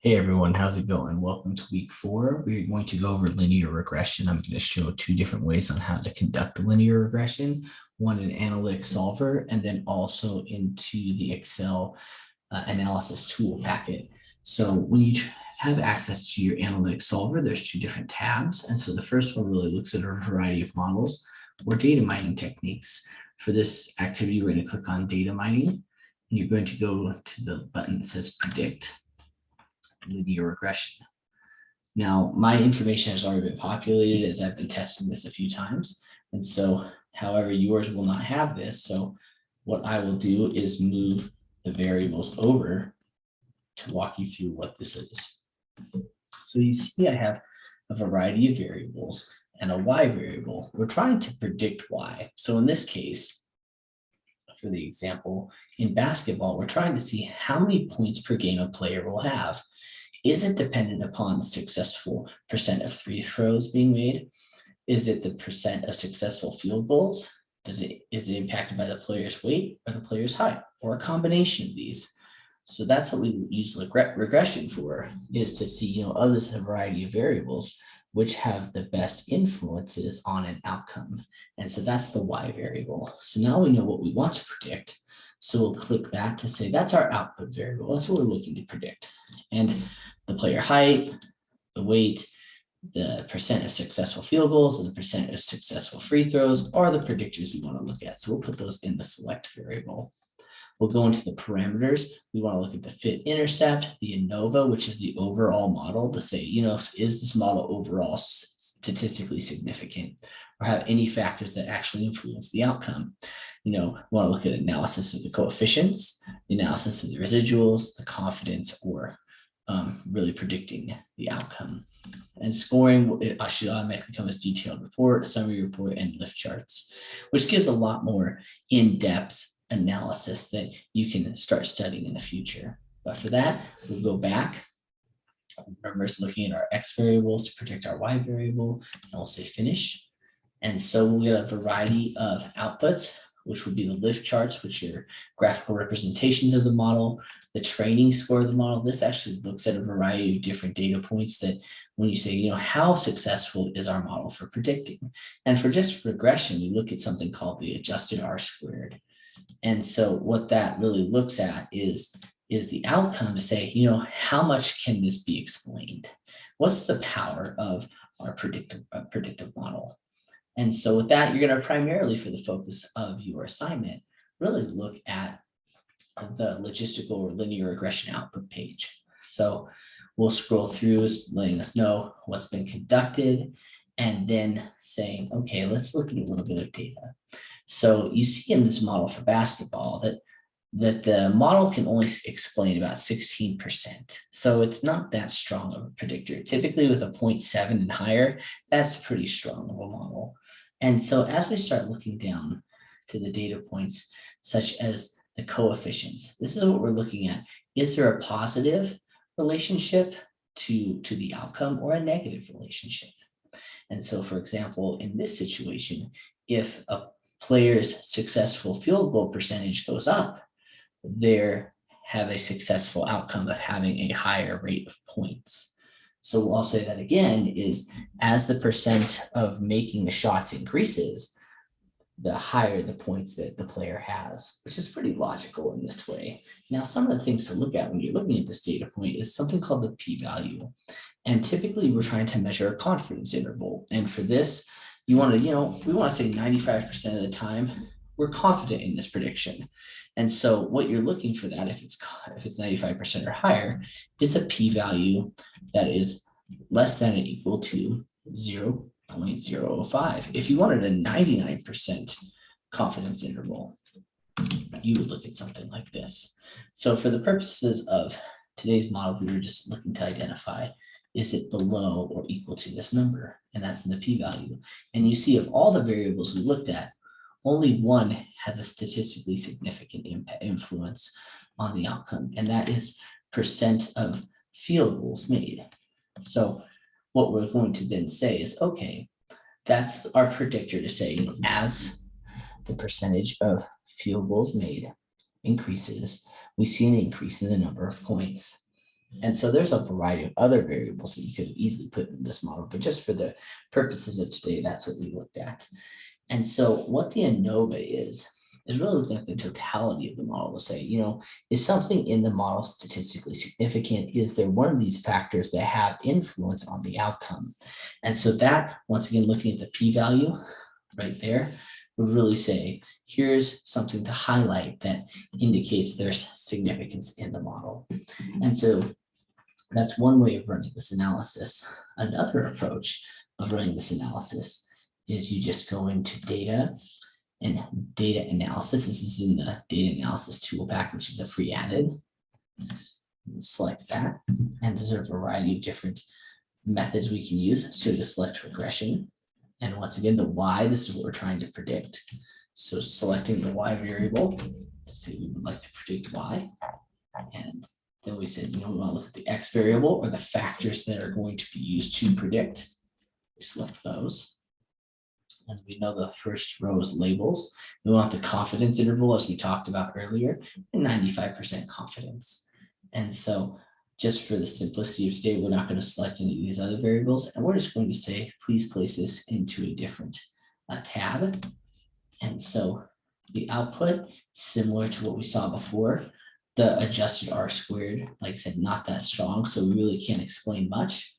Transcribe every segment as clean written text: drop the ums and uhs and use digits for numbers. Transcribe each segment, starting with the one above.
Hey everyone, how's it going? Welcome to week 4. We're going to go over linear regression. I'm going to show two different ways on how to conduct a linear regression, one in Analytic Solver, and then also into the Excel analysis tool packet. So when you have access to your Analytic Solver, there's two different tabs. And so the first one really looks at a variety of models or data mining techniques. For this activity, we're going to click on data mining, and you're going to go to the button that says predict linear regression. Now, my information has already been populated as I've been testing this a few times. And so, however, yours will not have this. So what I will do is move the variables over to walk you through what this is. So you see I have a variety of variables and a y variable. We're trying to predict y. So in this case, for the example, in basketball, we're trying to see how many points per game a player will have. Is it dependent upon the successful percent of free throws being made? Is it the percent of successful field goals? Is it impacted by the player's weight or the player's height, or a combination of these? So that's what we use regression for, is to see, others a variety of variables which have the best influences on an outcome. And so that's the y variable. So now we know what we want to predict. So we'll click that to say that's our output variable. That's what we're looking to predict. And the player height, the weight, the percent of successful field goals, and the percent of successful free throws are the predictors we want to look at. So we'll put those in the select variable. We'll go into the parameters. We want to look at the fit intercept, the ANOVA, which is the overall model, to say, is this model overall statistically significant, or have any factors that actually influence the outcome? We want to look at analysis of the coefficients, the analysis of the residuals, the confidence, or really predicting the outcome. And scoring, it should automatically come as detailed report, summary report, and lift charts, which gives a lot more in-depth analysis that you can start studying in the future. But for that, we'll go back. Remember, it's looking at our x variables to predict our y variable, and we'll say finish. And so we'll get a variety of outputs, which would be the lift charts, which are graphical representations of the model, the training score of the model. This actually looks at a variety of different data points that when you say, how successful is our model for predicting? And for just regression, we look at something called the adjusted R squared. And so what that really looks at is the outcome to say, how much can this be explained? What's the power of our predictive model? And so with that, you're going to primarily, for the focus of your assignment, really look at the logistical or linear regression output page. So we'll scroll through, letting us know what's been conducted, and then saying, okay, let's look at a little bit of data. So you see in this model for basketball that the model can only explain about 16%. So it's not that strong of a predictor. Typically with a 0.7 and higher, that's pretty strong of a model. And so as we start looking down to the data points, such as the coefficients, this is what we're looking at. Is there a positive relationship to the outcome or a negative relationship? And so, for example, in this situation, if a player's successful field goal percentage goes up, they have a successful outcome of having a higher rate of points. So I'll say that again, is as the percent of making the shots increases, the higher the points that the player has, which is pretty logical in this way. Now, some of the things to look at when you're looking at this data point is something called the p-value. And typically we're trying to measure a confidence interval. And for this, we want to say 95% of the time, we're confident in this prediction. And so what you're looking for that, if it's 95% or higher, is a p-value that is less than or equal to 0.005. If you wanted a 99% confidence interval, you would look at something like this. So for the purposes of today's model, we were just looking to identify, is it below or equal to this number? And that's in the p-value. And you see of all the variables we looked at, only one has a statistically significant influence on the outcome, and that is percent of field goals made. So what we're going to then say is, okay, that's our predictor to say, as the percentage of field goals made increases, we see an increase in the number of points. And so there's a variety of other variables that you could have easily put in this model, but just for the purposes of today, that's what we looked at. And so what the ANOVA is really looking at the totality of the model to say, is something in the model statistically significant? Is there one of these factors that have influence on the outcome? And so that, once again, looking at the p-value right there, would really say, here's something to highlight that indicates there's significance in the model. And so that's one way of running this analysis. Another approach of running this analysis is you just go into data and data analysis. This is in the data analysis Toolpak, which is a free add-in. Select that, and there's a variety of different methods we can use. So you select regression, and once again, the y, this is what we're trying to predict. So selecting the y variable, say we would like to predict y, and then we said, we want to look at the x variable or the factors that are going to be used to predict. We select those. And we know the first row is labels. We want the confidence interval, as we talked about earlier, and 95% confidence. And so just for the simplicity of today, we're not going to select any of these other variables. And we're just going to say, please place this into a different tab. And so the output, similar to what we saw before, the adjusted R squared, like I said, not that strong. So we really can't explain much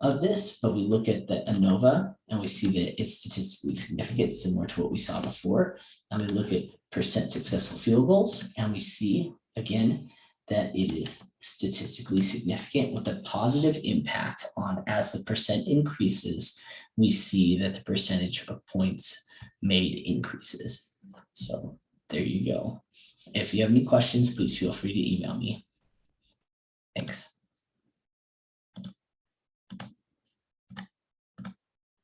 of this, but we look at the ANOVA and we see that it's statistically significant, similar to what we saw before. And we look at percent successful field goals, and we see again that it is statistically significant with a positive impact on, as the percent increases, we see that the percentage of points made increases. So there you go. If you have any questions, please feel free to email me. Thanks.